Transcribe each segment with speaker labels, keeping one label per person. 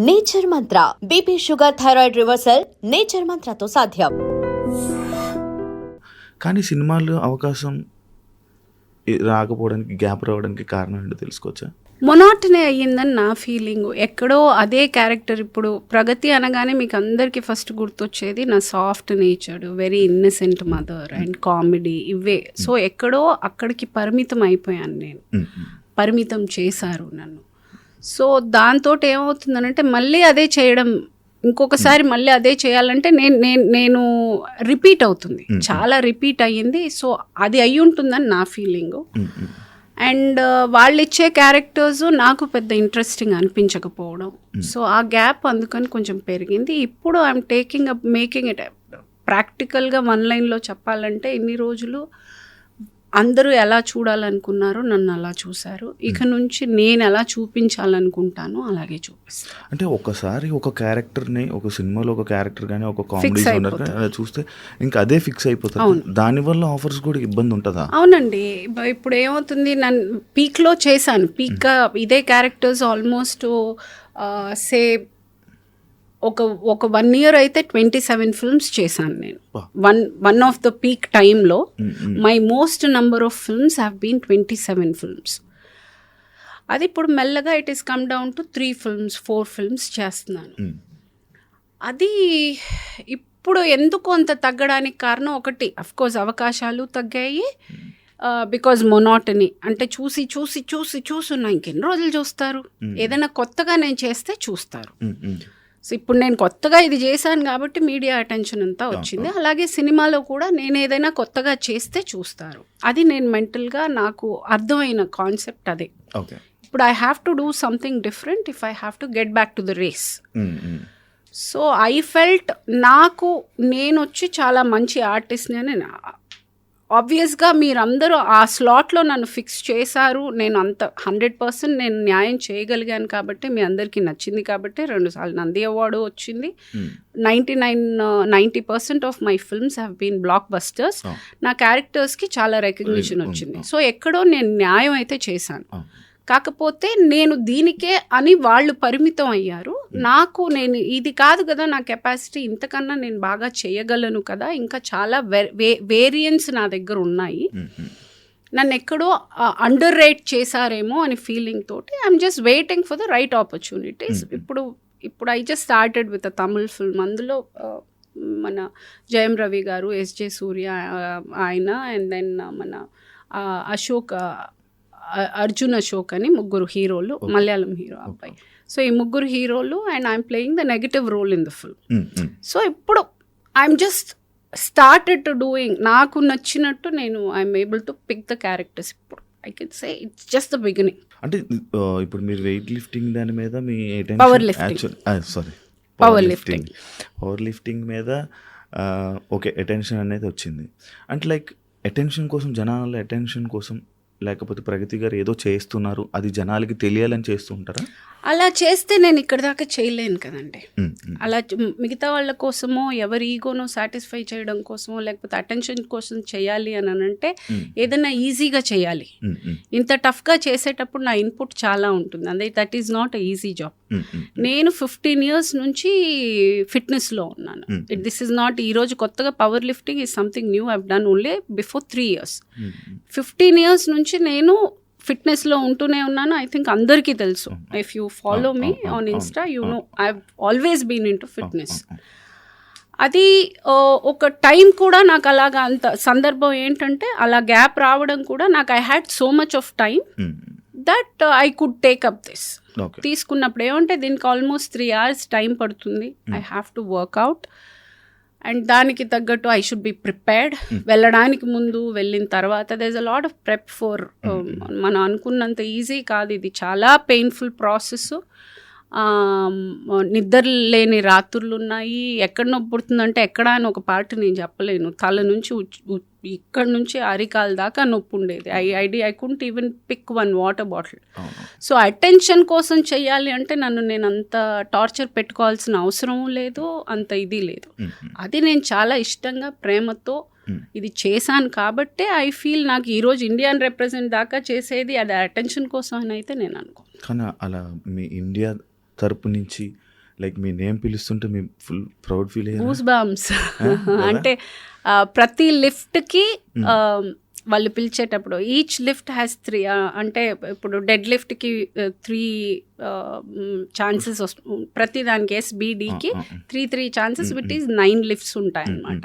Speaker 1: Nature Mantra BP sugar thyroid reversal Nature మంత్రతో సాధ్యం.
Speaker 2: కానీ సినిమాలు అవకాశం రాకపోవడానికి, గ్యాప్ రావడానికి కారణం ఏంటో తెలుసుకోవచ్చా?
Speaker 3: మొనాటనీ అయ్యిందని నా ఫీలింగ్. ఎక్కడో అదే క్యారెక్టర్. ఇప్పుడు ప్రగతి అనగానే మీకు అందరికీ ఫస్ట్ గుర్తొచ్చేది నా soft natured, very innocent mother and comedy, ఇవే. సో ఎక్కడో అక్కడికి పరిమితం అయిపోయాను నేను. పరిమితం చేశారు నన్ను. సో దాంతో ఏమవుతుందనంటే మళ్ళీ అదే చేయడం, ఇంకొకసారి మళ్ళీ అదే చేయాలంటే నేను రిపీట్ అవుతుంది, చాలా రిపీట్ అయ్యింది. సో అది అయి ఉంటుందని నా ఫీలింగు. అండ్ వాళ్ళు ఇచ్చే క్యారెక్టర్స్ నాకు పెద్ద ఇంట్రెస్టింగ్ అనిపించకపోవడం. సో ఆ గ్యాప్ అందుకని కొంచెం పెరిగింది. ఇప్పుడు ఐఎమ్ మేకింగ్ ఇట్ ప్రాక్టికల్గా వన్ లైన్లో చెప్పాలంటే, ఇన్ని రోజులు అందరూ ఎలా చూడాలనుకున్నారో నన్ను అలా చూశారు. ఇక నుంచి నేను ఎలా చూపించాలనుకుంటానో అలాగే చూపిస్తాను.
Speaker 2: అంటే ఒకసారి ఒక క్యారెక్టర్ని, ఒక సినిమాలో ఒక క్యారెక్టర్ కానీ, ఒక కామెడీ అలా చూస్తే ఇంకా అదే ఫిక్స్ అయిపోతుంది. దానివల్ల ఆఫర్స్ కూడా ఇబ్బంది ఉంటుందా?
Speaker 3: అవునండి. ఇప్పుడు ఏమవుతుంది, నన్ను పీక్లో చేశాను. పీక్గా ఇదే క్యారెక్టర్స్ ఆల్మోస్ట్ సే ఒక 1 year అయితే 27 films చేశాను నేను. వన్ ఆఫ్ ద పీక్ టైంలో my most number of films have been 27 films. అది ఇప్పుడు మెల్లగా it is come down to 3 films 4 films చేస్తున్నాను. అది ఇప్పుడు ఎందుకు అంత తగ్గడానికి కారణం ఒకటి, అఫ్కోర్స్ అవకాశాలు తగ్గాయి. బికాజ్ మొనాటనీ, అంటే చూస్తున్నా, ఇంకెన్ని రోజులు చూస్తారు? ఏదైనా కొత్తగా నేను చేస్తే చూస్తారు. సో ఇప్పుడు నేను కొత్తగా ఇది చేశాను కాబట్టి మీడియా అటెన్షన్ అంతా వచ్చింది. అలాగే సినిమాలో కూడా నేను ఏదైనా కొత్తగా చేస్తే చూస్తారు. అది నేను మెంటల్గా నాకు అర్థమైన కాన్సెప్ట్ అదే. ఇప్పుడు I have to do something different if I have to get back to the race. So I felt నేను వచ్చి చాలా మంచి ఆర్టిస్ట్ని అని. ఆబ్వియస్గా మీరందరూ ఆ స్లాట్లో నన్ను ఫిక్స్ చేశారు. నేను అంత 100% నేను న్యాయం చేయగలిగాను కాబట్టి మీ అందరికీ నచ్చింది కాబట్టి 2 సార్లు నంది అవార్డు వచ్చింది. 90% of my films have been blockbusters. నా క్యారెక్టర్స్కి చాలా రికగ్నిషన్ వచ్చింది. సో ఎక్కడో నేను న్యాయం అయితే చేశాను. కాకపోతే నేను దీనికే అని వాళ్ళు పరిమితం అయ్యారు. నేను ఇది కాదు కదా నా కెపాసిటీ, ఇంతకన్నా నేను బాగా చేయగలను కదా, ఇంకా చాలా వేరియంట్స్ నా దగ్గర ఉన్నాయి, నన్ను ఎక్కడో అండర్ రేట్ చేశారేమో అని ఫీలింగ్ తోటి I'm just waiting for the right opportunities. ఇప్పుడు I just started with a Tamil film. అందులో మన జయం రవి గారు, ఎస్జే సూర్య ఆయన, అండ్ దెన్ మన అర్జున్ అశోక్ అని 3 హీరోలు, మలయాళం హీరో అబ్బాయి. సో ఈ 3 హీరోలు and I'm playing the negative role in the film. So ఇప్పుడు I'm just started to doing, నాకు నచ్చినట్టు నేను I'm able to pick the characters. ఇప్పుడు I can say it's just the beginning.
Speaker 2: అంటే ఇప్పుడు మీరు వెయిట్ లిఫ్టింగ్ దాని మీద మీ
Speaker 3: పవర్
Speaker 2: లిఫ్టింగ్ మీద ఓకే అటెన్షన్ అనేది వచ్చింది. అంటే లైక్ అటెన్షన్ కోసం, జనాల అటెన్షన్ కోసం, లేకపోతే ప్రగతి గారు ఏదో చేస్తున్నారు అది జనాలకి తెలియాలని చేస్తూ ఉంటారా?
Speaker 3: అలా చేస్తే నేను ఇక్కడ దాకా చేయలేను కదండి. అలా మిగతా వాళ్ళ కోసమో, ఎవరి ఈగోనో సాటిస్ఫై చేయడం కోసమో, లేకపోతే అటెన్షన్ కోసం చేయాలి అని అంటే ఏదైనా ఈజీగా చేయాలి. ఇంత టఫ్గా చేసేటప్పుడు నా ఇన్పుట్ చాలా ఉంటుంది. అదే that is not a easy job. నేను 15 years నుంచి ఫిట్నెస్లో ఉన్నాను. దిస్ ఈజ్ నాట్ ఈరోజు కొత్తగా power lifting is something new. I've done only before 3 years. 15 years నుంచి నేను ఫిట్నెస్లో ఉంటూనే ఉన్నాను. ఐ థింక్ అందరికీ తెలుసు. If you follow me on insta you know I have always been into fitness. అది ఒక టైం కూడా నాకు అలాగా, అంత సందర్భం ఏంటంటే అలా గ్యాప్ రావడం కూడా నాకు I had so much of time that I could take up this. తీసుకున్నప్పుడు ఏమంటే దీనికి ఆల్మోస్ట్ 3 hours టైం పడుతుంది. I have to workout and దానికి తగ్గట్టు ఐ షుడ్ బి ప్రిపేర్డ్. వెళ్ళడానికి ముందు, వెళ్ళిన తర్వాత there is a lot of prep for. మనం అనుకున్నంత ఈజీ కాదు, ఇది చాలా పెయిన్ఫుల్ ప్రాసెస్. నిద్ర లేని రాత్రులు ఉన్నాయి. ఎక్కడ నొప్పి పుడుతుందంటే ఎక్కడ అని ఒక పార్ట్ నేను చెప్పలేను. తల నుంచి ఇక్కడ నుంచి అరికాల దాకా నొప్పి ఉండేది. I couldn't even pick 1 water bottle. So attention కోసం చెయ్యాలి అంటే నేను అంత టార్చర్ పెట్టుకోవాల్సిన అవసరం లేదు, అంత ఇది లేదు. అది నేను చాలా ఇష్టంగా, ప్రేమతో ఇది చేశాను కాబట్టే ఐ ఫీల్ నాకు ఈరోజు ఇండియాని రిప్రజెంట్ దాకా చేసేది అది అటెన్షన్ కోసం అని అయితే నేను అనుకో.
Speaker 2: కానీ అలా మీ ఇండియా తరపు నుంచి లైక్ మీ నేమ్ పిలుస్తుంటే మీ ఫుల్ ప్రౌడ్ ఫీల్ అయ్యారు.
Speaker 3: Goose bumps. అంటే ప్రతి లిఫ్ట్కి వాళ్ళు పిలిచేటప్పుడు ఈచ్ లిఫ్ట్ హ్యాస్ 3 అంటే ఇప్పుడు డెడ్ లిఫ్ట్కి 3 ఛాన్సెస్ ప్రతి దానికి SBDకి 3 ఛాన్సెస్ విట్ ఈస్ 9 లిఫ్ట్స్ ఉంటాయన్నమాట.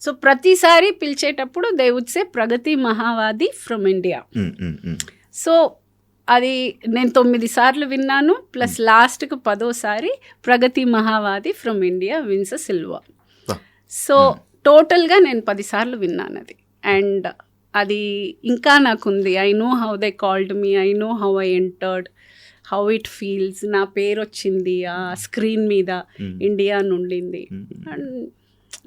Speaker 3: సో ప్రతిసారి పిలిచేటప్పుడు they would say Pragati Mahavadi from India. So అది నేను 9 సార్లు విన్నాను, ప్లస్ లాస్ట్కి 10వ Pragati Mahavadi from India wins silver. So టోటల్గా నేను 10 సార్లు విన్నాను అది. అండ్ అది ఇంకా నాకుంది. I know how they called me, I know how I entered, how it feels. నా పేరు వచ్చింది ఆ స్క్రీన్ మీద, ఇండియా నుండింది. And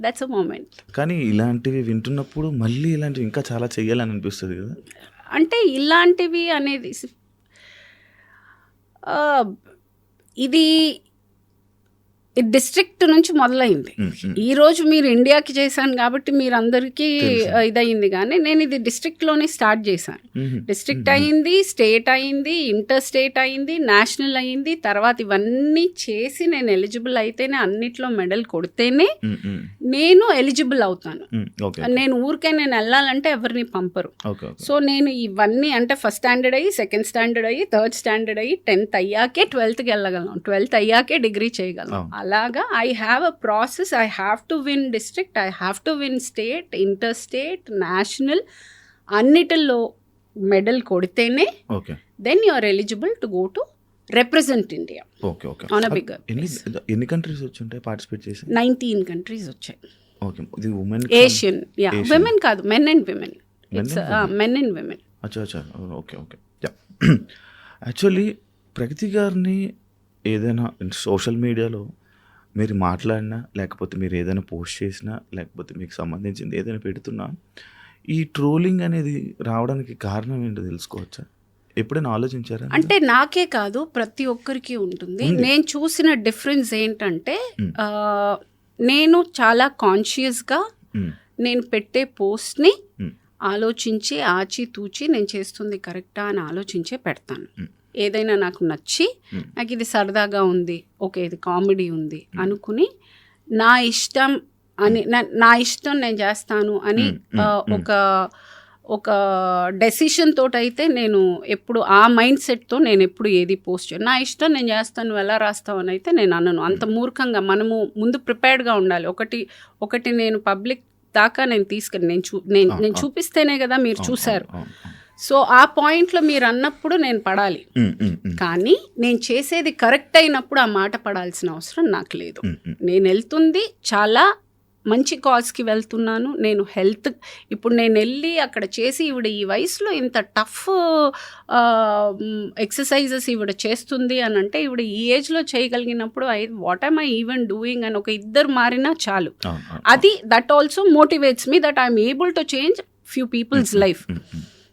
Speaker 3: that's a moment.
Speaker 2: కానీ ఇలాంటివి వింటున్నప్పుడు మళ్ళీ ఇలాంటివి ఇంకా చాలా చెయ్యాలని అనిపిస్తుంది కదా.
Speaker 3: అంటే ఇలాంటివి అనేది ఇది డిస్ట్రిక్ట్ నుంచి మొదలైంది. ఈరోజు మీరు ఇండియాకి చేశాను కాబట్టి మీరు అందరికీ ఇదయింది, కానీ నేను ఇది డిస్ట్రిక్ట్లోనే స్టార్ట్ చేశాను. డిస్ట్రిక్ట్ అయింది, స్టేట్ అయింది, ఇంటర్ స్టేట్ అయింది, నేషనల్ అయింది. తర్వాత ఇవన్నీ చేసి నేను ఎలిజిబుల్ అయితేనే, అన్నిట్లో మెడల్ కొడితేనే నేను ఎలిజిబుల్ అవుతాను. నేను ఊరికే నేను వెళ్ళాలంటే ఎవరిని పంపరు. సో నేను ఇవన్నీ అంటే ఫస్ట్ స్టాండర్డ్ అయ్యి, సెకండ్ స్టాండర్డ్ అయ్యి, థర్డ్ స్టాండర్డ్ అయ్యి, 10th అయ్యాకే 12th వెళ్ళగలను, 12th అయ్యాకే డిగ్రీ చేయగలను. అలాగా I have a process. I have to win district, I have to win state, inter state, national, అన్నిటిలో మెడల్ కొడితేనే then you are eligible to go to represent India on a bigger.
Speaker 2: ఎన్ని countries వచ్చుంటాయి participate చేసి?
Speaker 3: 19 countries వచ్చాయి.
Speaker 2: Asian,
Speaker 3: women కాదు, men and women. It's men and women.
Speaker 2: అచ్చా. Okay. Actually Pragati గారిని ఏదైనా సోషల్ మీడియాలో మీరు మాట్లాడినా, లేకపోతే మీరు ఏదైనా పోస్ట్ చేసినా, లేకపోతే మీకు సంబంధించింది ఏదైనా పెడుతున్నా, ఈ ట్రోలింగ్ అనేది రావడానికి కారణం ఏంటో తెలుసుకోవచ్చా? ఎప్పుడైనా ఆలోచించారా?
Speaker 3: అంటే నాకే కాదు, ప్రతి ఒక్కరికి ఉంటుంది. నేను చూసిన డిఫరెన్స్ ఏంటంటే, నేను చాలా కాన్షియస్గా నేను పెట్టే పోస్ట్ని ఆలోచించి ఆచితూచి నేను చేస్తుంది కరెక్టా అని ఆలోచించే పెడతాను. ఏదైనా నాకు నచ్చి, నాకు ఇది సరదాగా ఉంది, ఓకే ఇది కామెడీ ఉంది అనుకుని నా ఇష్టం నేను చేస్తాను అని ఒక డెసిషన్ తోటైతే నేను ఎప్పుడు ఆ మైండ్ సెట్తో నేను ఎప్పుడు ఏది పోస్ట్ చేయను. నా ఇష్టం నేను చేస్తాను, ఎలా రాస్తావు అని అయితే నేను అనను. అంత మూర్ఖంగా మనము ముందు ప్రిపేర్డ్గా ఉండాలి. ఒకటి నేను పబ్లిక్ దాకా నేను తీసుకెళ్ళి నేను చూపిస్తేనే కదా మీరు చూశారు. సో ఆ పాయింట్లో మీరు అన్నప్పుడు నేను పడాలి, కానీ నేను చేసేది కరెక్ట్ అయినప్పుడు ఆ మాట పడాల్సిన అవసరం నాకు లేదు. నేను వెళ్తుంది చాలా మంచి కాజ్కి వెళ్తున్నాను. నేను హెల్త్ ఇప్పుడు నేను వెళ్ళి అక్కడ చేసి ఈవిడ ఈ వయసులో ఇంత టఫ్ ఎక్సర్సైజెస్ ఈవిడ చేస్తుంది అని అంటే, ఈవిడ ఈ ఏజ్లో చేయగలిగినప్పుడు what am I even doing అని ఒక ఇద్దరు మారినా చాలు. అది that also motivates me that I'm able to change few peoples life.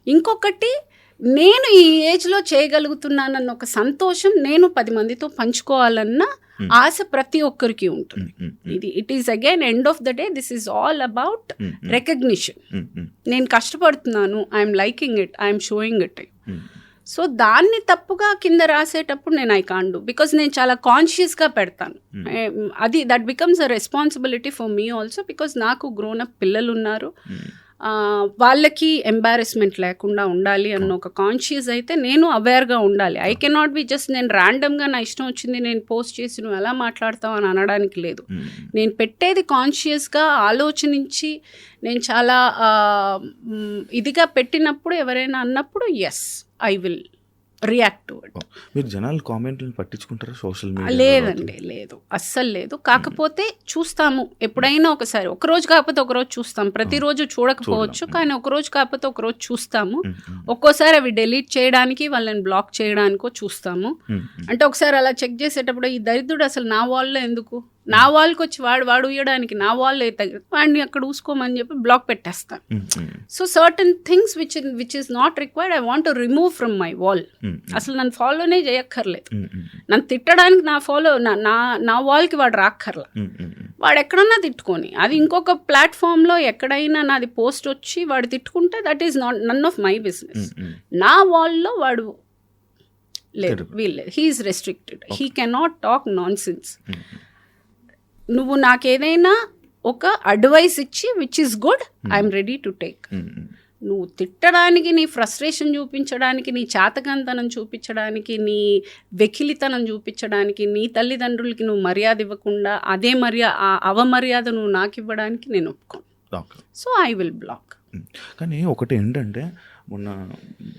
Speaker 3: ఇంకొకటి, నేను ఈ ఏజ్లో చేయగలుగుతున్నానన్న ఒక సంతోషం నేను 10 మందితో పంచుకోవాలన్న ఆశ ప్రతి ఒక్కరికి ఉంటుంది. It is again end of the day this is all about recognition. నేను కష్టపడుతున్నాను, I'm liking it, I'm showing it. So దాన్ని తప్పుగా కింద రాసేటప్పుడు నేను ఐ కాంట్ డూ, బికాజ్ నేను చాలా కాన్షియస్గా పెడతాను. అది that becomes a responsibility for me also, because నాకు గ్రోన్ అప్ పిల్లలు ఉన్నారు. వాళ్ళకి ఎంబారెస్మెంట్ లేకుండా ఉండాలి అన్న ఒక కాన్షియస్ అయితే నేను అవేర్గా ఉండాలి. ఐ కెనాట్ బి జస్ట్ నేను ర్యాండమ్గా నా ఇష్టం వచ్చింది నేను పోస్ట్ చేసి నువ్వు ఎలా మాట్లాడతావు అని అనడానికి లేదు. నేను పెట్టేది కాన్షియస్గా ఆలోచించి నేను చాలా ఇదిగా పెట్టినప్పుడు ఎవరైనా అన్నప్పుడు yes I will react to it.
Speaker 2: మీరు జనాలు కామెంట్లను పట్టించుకుంటారా సోషల్ మీడియా?
Speaker 3: లేదండి, లేదు, అస్సలు లేదు. కాకపోతే చూస్తాము ఎప్పుడైనా ఒకసారి, ఒకరోజు కాకపోతే ఒకరోజు చూస్తాం. ప్రతిరోజు చూడకపోవచ్చు, కానీ ఒకరోజు కాకపోతే ఒకరోజు చూస్తాము. ఒక్కోసారి అవి డిలీట్ చేయడానికి, వాళ్ళని బ్లాక్ చేయడానికో చూస్తాము. అంటే ఒకసారి అలా చెక్ చేసేటప్పుడు ఈ దరిద్రుడు అసలు నా వాల్లో ఎందుకు, నా వాల్కి వచ్చి వాడు ఉయ్యడానికి నా వాల్ వాడిని అక్కడ ఊసుకోమని చెప్పి బ్లాక్ పెట్టేస్తాను. So certain things which is not required I want to remove from my wall. అసలు నన్ను ఫాలోనే చేయక్కర్లేదు. నన్ను తిట్టడానికి నా వాల్కి వాడు రాక్కర్లా. వాడు ఎక్కడన్నా తిట్టుకొని, అది ఇంకొక ప్లాట్ఫామ్లో ఎక్కడైనా నాది పోస్ట్ వచ్చి వాడు తిట్టుకుంటే that is not none of my business. నా వాల్లో వాడు లేదు వీల్లేదు, he is restricted, he cannot talk nonsense. నువ్వు నాకేదైనా ఒక అడ్వైస్ ఇచ్చి which is good, I'm ready to take. నువ్వు తిట్టడానికి, నీ ఫ్రస్ట్రేషన్ చూపించడానికి, నీ చాతకంతనం చూపించడానికి, నీ వెకిలితనం చూపించడానికి, నీ తల్లిదండ్రులకి నువ్వు మర్యాద ఇవ్వకుండా అదే అవమర్యాద నువ్వు నాకు ఇవ్వడానికి నేను ఒప్పుకోను. So I will block.
Speaker 2: కానీ ఒకటి ఏంటంటే, మొన్న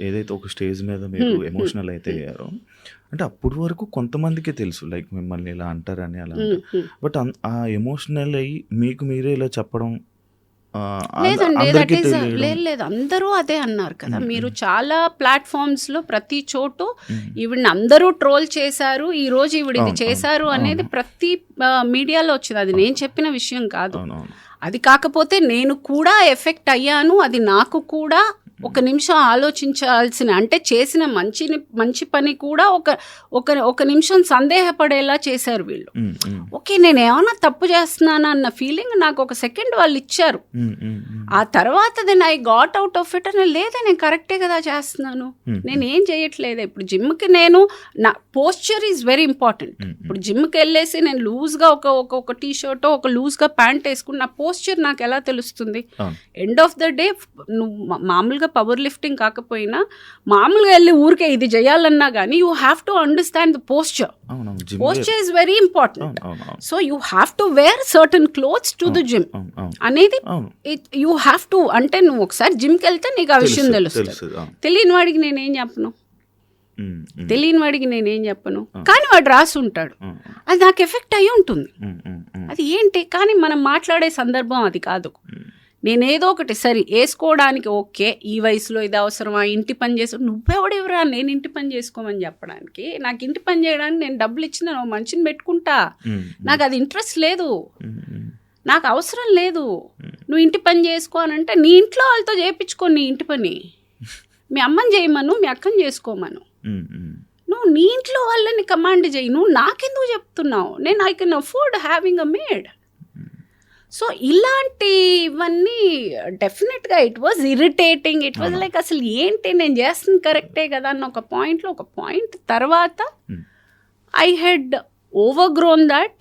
Speaker 2: ఏదైతే ఒక స్టేజ్ మీద మీరు ఎమోషనల్ అయితే అయ్యారో, అంటే అప్పటి వరకు కొంతమందికి తెలుసు లైక్ మిమ్మల్ని ఇలా అంటారని అలా, బట్ ఆ ఎమోషనల్ అయ్యి మీకు మీరే ఇలా చెప్పడం
Speaker 3: లేదండి, లేదు అందరూ అదే అన్నారు కదా. మీరు చాలా ప్లాట్ఫామ్స్ లో ప్రతి చోటు ఈవిడ్ని అందరూ ట్రోల్ చేశారు, ఈ రోజు ఈవిడ ఇది చేశారు అనేది ప్రతి మీడియాలో వచ్చింది. అది నేను చెప్పిన విషయం కాదు. అది కాకపోతే నేను కూడా ఎఫెక్ట్ అయ్యాను. అది నాకు కూడా ఒక నిమిషం ఆలోచించాల్సిన, అంటే చేసిన మంచి పని కూడా ఒక నిమిషం సందేహపడేలా చేశారు వీళ్ళు. ఓకే, నేను ఏమన్నా తప్పు చేస్తున్నానా అన్న ఫీలింగ్ నాకు ఒక సెకండ్ వాళ్ళు ఇచ్చారు. ఆ తర్వాత then I got out of it అని, లేదా నేను కరెక్టే కదా చేస్తున్నాను, నేను ఏం చేయట్లేదు. ఇప్పుడు జిమ్కి నేను నా పోస్చర్ ఈజ్ వెరీ ఇంపార్టెంట్. ఇప్పుడు జిమ్కి వెళ్ళేసి నేను లూజ్గా ఒక టీ షర్ట్ ఒక లూజ్గా ప్యాంట్ వేసుకుని నా పోస్చర్ నాకు ఎలా తెలుస్తుంది? ఎండ్ ఆఫ్ ద డే నువ్వు మామూలుగా పవర్ లిఫ్టింగ్ కాకపోయినా మామూలుగా వెళ్ళి ఊరికే ఇది చేయాలన్నా కానీ you have to understand the posture. Posture is very important. So you have to wear certain clothes to the gym అనేది యూ హ్యావ్ టు. అంటే నువ్వు ఒకసారి జిమ్కి వెళ్తే నీకు ఆ విషయం తెలుస్తుంది. తెలియని వాడికి నేనేం చెప్పను, కానీ వాడు రాసి ఉంటాడు, అది నాకు ఎఫెక్ట్ అయ్యి ఉంటుంది. అది ఏంటి, కానీ మనం మాట్లాడే సందర్భం అది కాదు. నేనేదో ఒకటి సరే వేసుకోవడానికి, ఓకే ఈ వయసులో ఇది అవసరమా, ఇంటి పని చేసి, నువ్వెవడెవరా నేను ఇంటి పని చేసుకోమని చెప్పడానికి? నాకు ఇంటి పని చేయడానికి నేను డబ్బులు ఇచ్చిన నువ్వు మనిషిని పెట్టుకుంటా, నాకు అది ఇంట్రెస్ట్ లేదు, నాకు అవసరం లేదు. నువ్వు ఇంటి పని చేసుకోనంటే నీ ఇంట్లో వాళ్ళతో చేయించుకో నీ ఇంటి పని. మీ అమ్మని చేయమను, మీ అక్కని చేసుకోమను. నువ్వు నీ ఇంట్లో వాళ్ళని కమాండ్ చేయి. నువ్వు నాకెందుకు చెప్తున్నావు? నేను I can afford having a made. So ఇలాంటివన్నీ డెఫినెట్గా it was irritating. It was like అసలు ఏంటి నేను చేస్తుంది కరెక్టే కదా అన్న ఒక పాయింట్ తర్వాత I had overgrown that.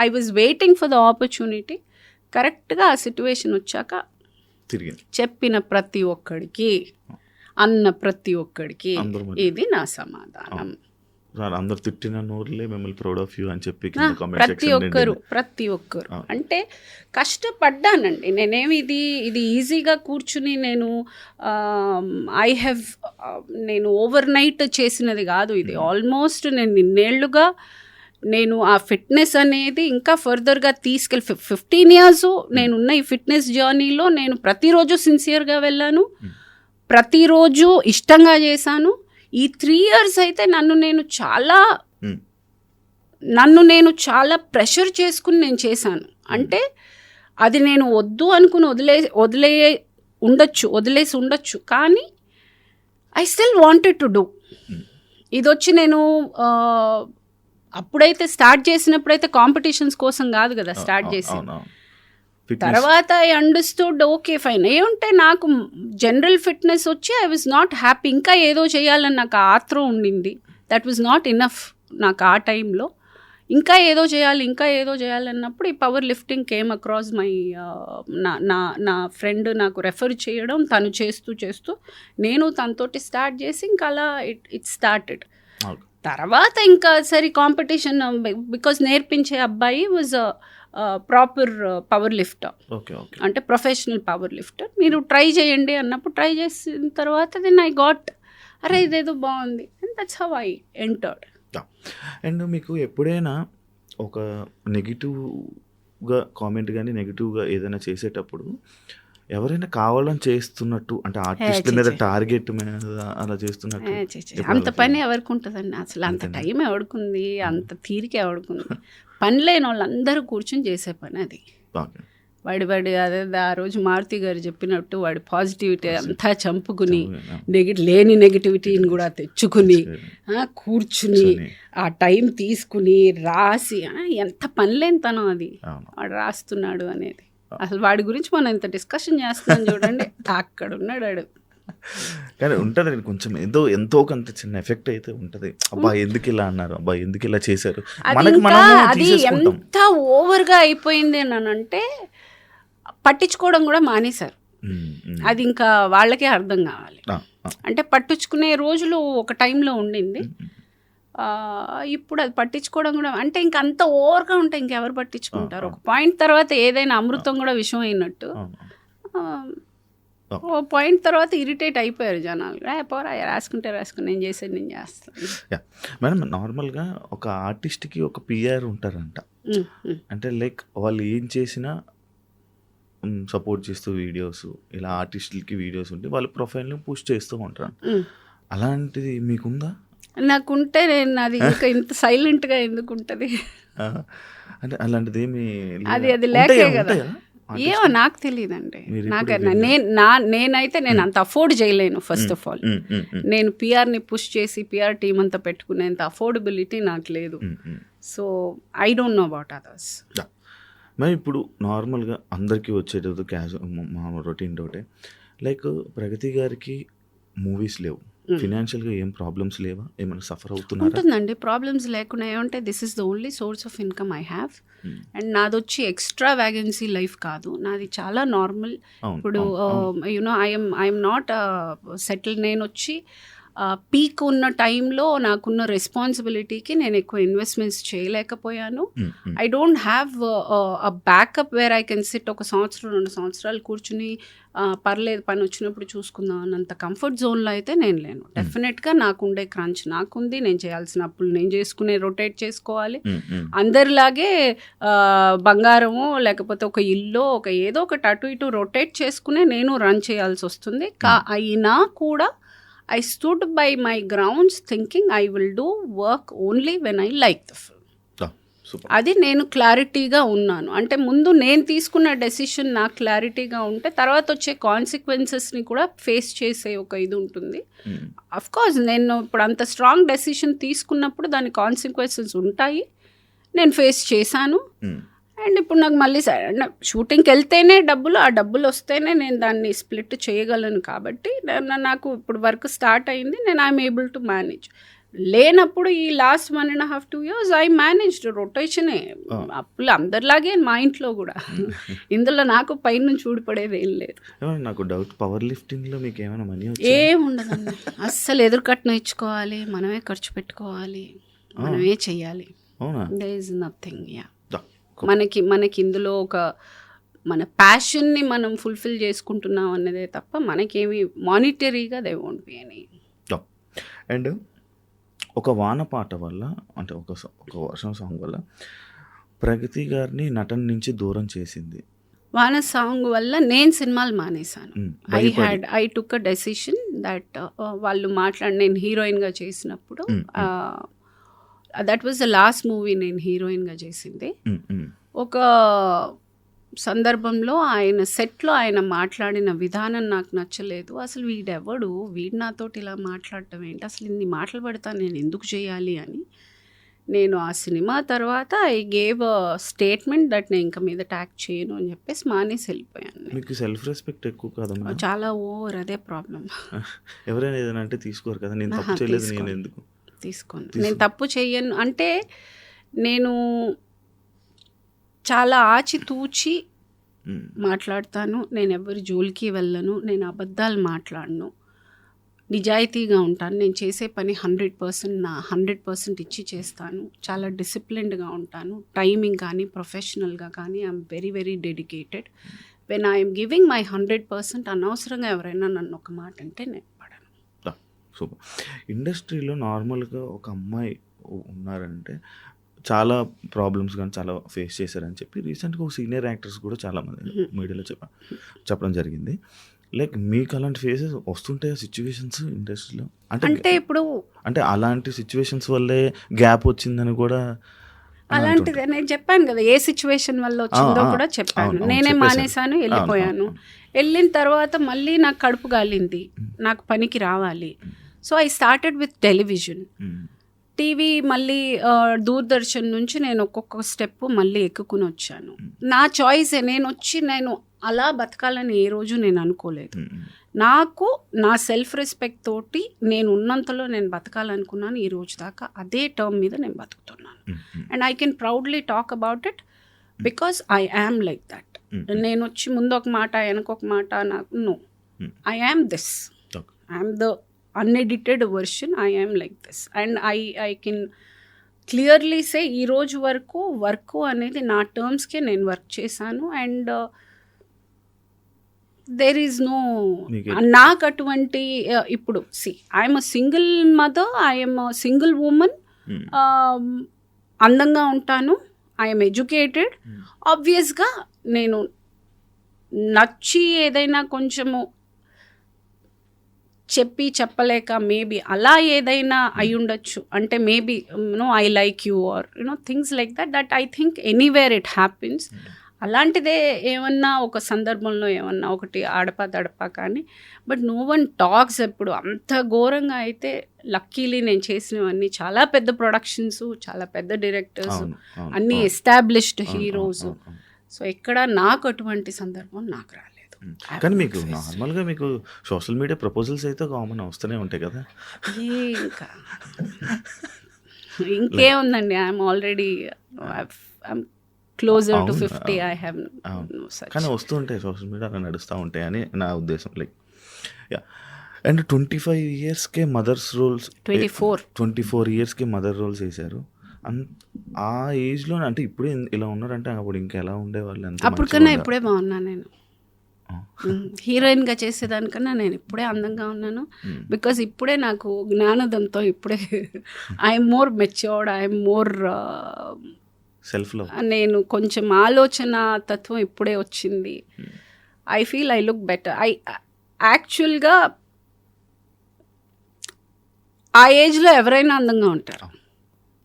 Speaker 3: I was waiting for the opportunity. కరెక్ట్గా ఆ సిచ్యువేషన్ వచ్చాక చెప్పిన ప్రతి ఒక్కడికి, అన్న ప్రతి ఒక్కడికి ఇది నా సమాధానం.
Speaker 2: అందరు తిట్టిన నోరులే మిమ్మల్ని ప్రౌడ్ ఆఫ్ యూ అని చెప్పి
Speaker 3: ప్రతి ఒక్కరు అంటే కష్టపడ్డానండి. నేనేమి ఇది ఈజీగా కూర్చుని నేను ఓవర్ నైట్ చేసినది కాదు. ఇది ఆల్మోస్ట్ నేను ఇన్నేళ్లుగా నేను ఆ ఫిట్నెస్ అనేది ఇంకా ఫర్దర్గా 15 years నేనున్న ఈ ఫిట్నెస్ జర్నీలో నేను ప్రతిరోజు సిన్సియర్గా వెళ్ళాను, ప్రతిరోజు ఇష్టంగా చేశాను. ఈ 3 years అయితే నన్ను నేను చాలా ప్రెషర్ చేసుకుని నేను చేశాను. అంటే అది నేను వద్దు అనుకుని వదిలేసి ఉండొచ్చు, కానీ I still wanted to do. ఇది వచ్చి నేను అప్పుడైతే స్టార్ట్ చేసినప్పుడైతే కాంపిటీషన్స్ కోసం కాదు కదా స్టార్ట్ చేసి. తర్వాత ఐ అండర్స్టూడ్, ఓకే ఫైన్, ఏముంటే నాకు జనరల్ ఫిట్నెస్ వచ్చి ఐ వాజ్ నాట్ హ్యాపీ. ఇంకా ఏదో చేయాలని నాకు ఆత్రం ఉండింది. దట్ వాజ్ నాట్ ఇనఫ్ నాకు ఆ టైంలో. ఇంకా ఏదో చేయాలన్నప్పుడు ఈ power lifting came across my నా ఫ్రెండ్ నాకు రెఫర్ చేయడం, తను చేస్తూ నేను తనతోటి స్టార్ట్ చేసి ఇంకా అలా ఇట్ స్టార్టెడ్. తర్వాత ఇంకా సరే కాంపిటీషన్, బికాజ్ నేర్పించే అబ్బాయి వాజ్ ప్రాపర్ పవర్ లిఫ్టర్, అంటే ప్రొఫెషనల్ పవర్ లిఫ్టర్. మీరు ట్రై చేయండి అన్నప్పుడు ట్రై చేసిన తర్వాత దెన్ ఐ గాట్, అరే ఇదేదో బాగుంది, and that's how I entered.
Speaker 2: And మీకు ఎప్పుడైనా ఒక నెగిటివ్గా కామెంట్ కానీ నెగిటివ్గా ఏదైనా చేసేటప్పుడు ఎవరైనా కావాలని చేస్తున్నట్టు, అంటే ఆర్టిస్ట్ మీద టార్గెట్ మీద అలా చేస్తున్నట్టు?
Speaker 3: అంత పని ఎవరికి ఉంటుందండి అసలు? అంత టైం ఎవడుకుంది, అంత తీరిక ఎవడుకుంది? పని లేని వాళ్ళందరూ కూర్చొని చేసే పని అది. వాడి అదే ఆ రోజు మారుతి గారు చెప్పినట్టు వాడి పాజిటివిటీ అంతా చంపుకుని లేని నెగిటివిటీని కూడా తెచ్చుకుని కూర్చుని ఆ టైం తీసుకుని రాసి, ఎంత పని లేని తనం అది వాడు రాస్తున్నాడు అనేది. అసలు వాడి గురించి మనం ఇంత డిస్కషన్ చేస్తున్నాం చూడండి, అక్కడ ఉన్నాడు వాడు.
Speaker 2: కానీ ఉంటుంది కొంచెం ఎంతో కొంత చిన్న ఎఫెక్ట్ అయితే ఉంటుంది. అబ్బా ఎందుకు ఇలా అన్నారు, అబ్బా ఎందుకు ఇలా చేశారు, మనకి మనము
Speaker 3: అది
Speaker 2: తీసేసుకుంటాం.
Speaker 3: ఎంత ఓవర్గా అయిపోయింది అని అంటే పట్టించుకోవడం కూడా మానేశారు. అది ఇంకా వాళ్ళకే అర్థం కావాలి. అంటే పట్టించుకునే రోజులు ఒక టైంలో ఉండింది, ఇప్పుడు అది పట్టించుకోవడం కూడా అంటే ఇంక అంత ఓవర్గా ఉంటే ఇంకెవరు పట్టించుకుంటారు. ఒక పాయింట్ తర్వాత ఏదైనా అమృతం కూడా విషం అయినట్టు ఓ పాయింట్ తర్వాత ఇరిటేట్ అయిపోయారు జనాలు. పోరా రాసుకుంటే రాసుకుని నేను చేసేది నేను చేస్తాను.
Speaker 2: మేడం నార్మల్గా ఒక ఆర్టిస్ట్కి ఒక పిఆర్ ఉంటారంట, అంటే లైక్ వాళ్ళు ఏం చేసినా సపోర్ట్ చేస్తూ వీడియోస్ ఇలా ఆర్టిస్టులకి వీడియోస్ ఉంటే వాళ్ళ ప్రొఫైల్ని పుష్ చేస్తూ ఉంటారు. అలాంటిది మీకుందా?
Speaker 3: నాకుంటే నేను అది ఇంకా ఇంత సైలెంట్గా ఎందుకు ఉంటుంది?
Speaker 2: అంటే అలాంటిది ఏమి
Speaker 3: అది లేకే కదా. ఏమో నాకు తెలియదండి. నేనైతే నేను అంత అఫోర్డ్ చేయలేను. ఫస్ట్ ఆఫ్ ఆల్ నేను పిఆర్ని పుష్ చేసి పిఆర్ టీం అంతా పెట్టుకునేంత అఫోర్డబిలిటీ నాకు లేదు. So I don't know about others.
Speaker 2: మరి ఇప్పుడు నార్మల్గా అందరికీ వచ్చేటది మా రొటీన్ డౌటే, లైక్ ప్రగతి గారికి మూవీస్ లేవు, ఫినాన్షియల్గా ఏం ప్రాబ్లమ్స్ లేవా, ఏమైనా సఫర్ అవుతున్నారు?
Speaker 3: ఉంటుందండి, ప్రాబ్లమ్స్ లేకుండా ఏమంటే this is the only source of income I have. And నాది వచ్చి ఎక్స్ట్రా వ్యాగెన్సీ లైఫ్ కాదు, నాది చాలా నార్మల్. ఇప్పుడు యునో ఐఎమ్ నాట్ సెటిల్. నేను వచ్చి పీక్ ఉన్న టైంలో నాకున్న రెస్పాన్సిబిలిటీకి నేను ఎక్కువ ఇన్వెస్ట్మెంట్స్ చేయలేకపోయాను. I don't have a backup where I can SIT ఒక 2 సంవత్సరాలు కూర్చుని పర్లేదు పని వచ్చినప్పుడు చూసుకుందాం అన్నంత కంఫర్ట్ జోన్లో అయితే నేను లేను. డెఫినెట్గా నాకుండే క్రంచ్ నాకుంది, నేను చేయాల్సిన అప్పులు నేను చేసుకునే రొటేట్ చేసుకోవాలి. అందరిలాగే బంగారము లేకపోతే ఒక ఇల్లు ఒక ఏదో ఒకటి అటు ఇటు రొటేట్ చేసుకునే నేను రన్ చేయాల్సి వస్తుంది. అయినా కూడా I stood by my grounds thinking I will do work only when I like the film. అది నేను క్లారిటీగా ఉన్నాను. అంటే ముందు నేను తీసుకున్న డెసిషన్ నాకు క్లారిటీగా ఉంటే తర్వాత వచ్చే కాన్సిక్వెన్సెస్ని కూడా ఫేస్ చేసే ఒక ఇది ఉంటుంది. అఫ్ కోర్స్ నేను ఇప్పుడు అంత స్ట్రాంగ్ డెసిషన్ తీసుకున్నప్పుడు దాని కాన్సిక్వెన్సెస్ ఉంటాయి, నేను ఫేస్ చేశాను. అండ్ ఇప్పుడు నాకు మళ్ళీ షూటింగ్కి వెళ్తేనే ఆ డబ్బులు వస్తేనే నేను దాన్ని స్ప్లిట్ చేయగలను. కాబట్టి నాకు ఇప్పుడు వర్క్ స్టార్ట్ అయింది, నేను ఐఎమ్ ఏబుల్ టు మేనేజ్. లేనప్పుడు ఈ లాస్ట్ 1.5-2 years ఐ మేనేజ్డ్ రొటేషనే. అప్పులు అందరిలాగే మా ఇంట్లో కూడా. ఇందులో నాకు పైనుంచి ఊడిపడేది ఏం లేదు.
Speaker 2: నాకు డౌట్, పవర్ లిఫ్టింగ్లో మీకు ఏమైనా మనీ
Speaker 3: ఏముండదండి, అస్సలు ఎదురుకట్నం ఇచ్చుకోవాలి, మనమే ఖర్చు పెట్టుకోవాలి, మనమే చెయ్యాలి. There is nothing. మనకి ఇందులో ఒక మన ప్యాషన్ని మనం ఫుల్ఫిల్ చేసుకుంటున్నాం అన్నదే తప్ప మనకేమి మానిటరీగా they won't be any.
Speaker 2: And ఒక వాన పాట వల్ల అంటే ఒక వర్షం సాంగ్ వల్ల ప్రగతి గారిని నటన నుంచి దూరం చేసింది.
Speaker 3: వాన సాంగ్ వల్ల నేను సినిమాలు మానేశాను. I took a decision that వాళ్ళు నేను హీరోయిన్గా చేసినప్పుడు that was the last movie నేను హీరోయిన్గా చేసింది. ఒక సందర్భంలో ఆయన సెట్లో ఆయన మాట్లాడిన విధానం నాకు నచ్చలేదు. అసలు వీడు నాతోటి ఇలా మాట్లాడటం ఏంటి, అసలు ఇన్ని మాటలు పడతా నేను ఎందుకు చేయాలి అని నేను ఆ సినిమా తర్వాత I gave a statement that నేను ఇంకా మీద ట్యాక్ చేయను అని చెప్పేసి మానేసి వెళ్ళిపోయాను.
Speaker 2: మీకు సెల్ఫ్ రెస్పెక్ట్ ఎక్కువ కదా?
Speaker 3: చాలా ఓవర్, అదే ప్రాబ్లం.
Speaker 2: ఎవరైనా ఏదైనా అంటే తీసుకోరు కదా, నేను తప్పు చేయలేదు నేను ఎందుకు
Speaker 3: తీసుకోను, నేను తప్పు చేయను అంటే నేను చాలా ఆచితూచి మాట్లాడతాను. నేను ఎవరి జోలికి వెళ్ళను, నేను అబద్ధాలు మాట్లాడను, నిజాయితీగా ఉంటాను. నేను చేసే పని 100% నా 100% ఇచ్చి చేస్తాను. చాలా డిసిప్లిన్డ్గా ఉంటాను. టైమింగ్ కానీ ప్రొఫెషనల్గా కానీ I'm very very dedicated. When I'm giving my 100%, అనవసరంగా ఎవరైనా నన్ను ఒక మాట అంటే నేను పడను.
Speaker 2: సూపర్. ఇండస్ట్రీలో నార్మల్గా ఒక అమ్మాయి ఉన్నారంటే చాలా ప్రాబ్లమ్స్ కానీ చాలా ఫేస్ చేశారని చెప్పి రీసెంట్గా ఒక సీనియర్ యాక్టర్స్ కూడా చాలామంది మీడియాలో చెప్పడం జరిగింది. లైక్ మీకు అలాంటి ఫేసెస్ వస్తుంటాయి సిచ్యువేషన్స్ ఇండస్ట్రీలో? అంటే
Speaker 3: ఇప్పుడు
Speaker 2: అంటే అలాంటి సిచ్యువేషన్స్ వల్లే గ్యాప్ వచ్చిందని కూడా
Speaker 3: అలాంటిది నేను చెప్పాను కదా, ఏ సిచ్యువేషన్ వల్ల వచ్చిందో కూడా చెప్పాను. నేనే మానేశాను, వెళ్ళిపోయాను. వెళ్ళిన తర్వాత మళ్ళీ నాకు కడుపు గాలింది, నాకు పనికి రావాలి. So I started with television. TV మళ్ళీ దూరదర్శన్ నుంచి నేను ఒక్కొక్క స్టెప్ మళ్ళీ ఎక్కుకుని వచ్చాను. నా చాయిసే, నేను అలా బతకాలని ఏ రోజు నేను అనుకోలేదు. నాకు నా సెల్ఫ్ రెస్పెక్ట్ తోటి నేను ఉన్నంతలో నేను బతకాలనుకున్నాను ఈ రోజు దాకా. అదే టర్మ్ మీద నేను బతుకుతున్నాను. And I can proudly talk about it because I am like that. నేను వచ్చి ముందు ఒక మాట వెనకొక మాట నాకు no, I am this, I am the unedited version, I am like this. And I can clearly say ఈ రోజు వరకు వర్క్ అనేది నా టర్మ్స్కే నేను వర్క్ చేశాను. అండ్ దేర్ ఈజ్ నో, నాకు అటువంటి ఇప్పుడు I'm a single mother, I'm a single women, అందంగా ఉంటాను, ఐఎమ్ ఎడ్యుకేటెడ్. ఆబ్వియస్గా నేను నచ్చి ఏదైనా కొంచెము చెప్పలేక మేబీ అలా ఏదైనా అయి ఉండొచ్చు. అంటే maybe I like you or things like that I think anywhere it happens. అలాంటిదే ఏమన్నా ఒక సందర్భంలో ఏమన్నా ఒకటి ఆడపా కానీ, బట్ నో వన్ టాక్స్. ఎప్పుడు అంత ఘోరంగా అయితే లక్కీలీ నేను చేసినవన్నీ చాలా పెద్ద ప్రొడక్షన్స్, చాలా పెద్ద డైరెక్టర్స్, అన్నీ ఎస్టాబ్లిష్డ్ హీరోస్. సో ఎక్కడ నాకు అటువంటి సందర్భం నాకు రాలేదు.
Speaker 2: కానీ మీకు నార్మల్గా మీకు సోషల్ మీడియా ప్రపోజల్స్ అయితే కామన్ వస్తూనే ఉంటాయి కదా.
Speaker 3: ఇంకా ఇంకేముందండి, I'm already closer to 50. I have no such.
Speaker 2: కానీ వస్తూ ఉంటాయి సోషల్ మీడియా, అలా నడుస్తూ ఉంటాయి అని నా ఉద్దేశం. Like yeah. అండ్ 25 yearsకే మదర్స్ రోల్స్, 24 yearsకి మదర్ రోల్స్ వేశారు. ఆ ఏజ్లో అంటే ఇప్పుడే ఇలా ఉన్నారంటే అప్పుడు ఇంకా ఎలా ఉండేవాళ్ళు?
Speaker 3: అప్పుడు కన్నా ఇప్పుడే బాగున్నాను నేను. హీరోయిన్గా చేసేదానికన్నా నేను ఇప్పుడే అందంగా ఉన్నాను. బికాజ్ ఇప్పుడే నాకు జ్ఞానోదంతో, ఇప్పుడే I'm more matured, I'm more
Speaker 2: self love. నేను
Speaker 3: కొంచెం ఆలోచన తత్వం ఇప్పుడే వచ్చింది. I feel I look better. యాక్చువల్గా ఆ ఏజ్లో ఎవరైనా అందంగా ఉంటారు.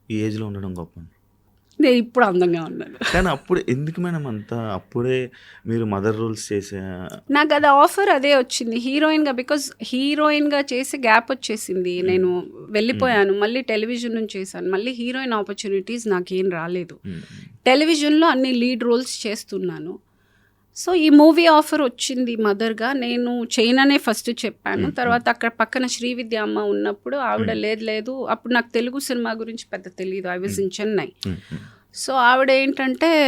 Speaker 2: ఈ ఏజ్లో ఉండడం గొప్ప.
Speaker 3: నేను ఇప్పుడు అందంగా ఉన్నాను.
Speaker 2: కానీ అప్పుడు ఎందుకు మేడం అంతా అప్పుడే మీరు మదర్ రోల్స్ చేసే?
Speaker 3: నాకు అది ఆఫర్ అదే వచ్చింది హీరోయిన్గా. బికాజ్ హీరోయిన్గా చేసి గ్యాప్ వచ్చేసింది, నేను వెళ్ళిపోయాను. మళ్ళీ టెలివిజన్ నుంచి చేశాను, మళ్ళీ హీరోయిన్ ఆపర్చునిటీస్ నాకేం రాలేదు. టెలివిజన్లో అన్ని లీడ్ రోల్స్ చేస్తున్నాను. సో ఈ మూవీ ఆఫర్ వచ్చింది మదర్గా. నేను చేయననే ఫస్ట్ చెప్పాను. తర్వాత అక్కడ పక్కన శ్రీవిద్య అమ్మ ఉన్నప్పుడు ఆవిడ లేదు, అప్పుడు నాకు తెలుగు సినిమా గురించి పెద్ద తెలియదు, I was in Chennai. So ఆవిడ ఏంటంటే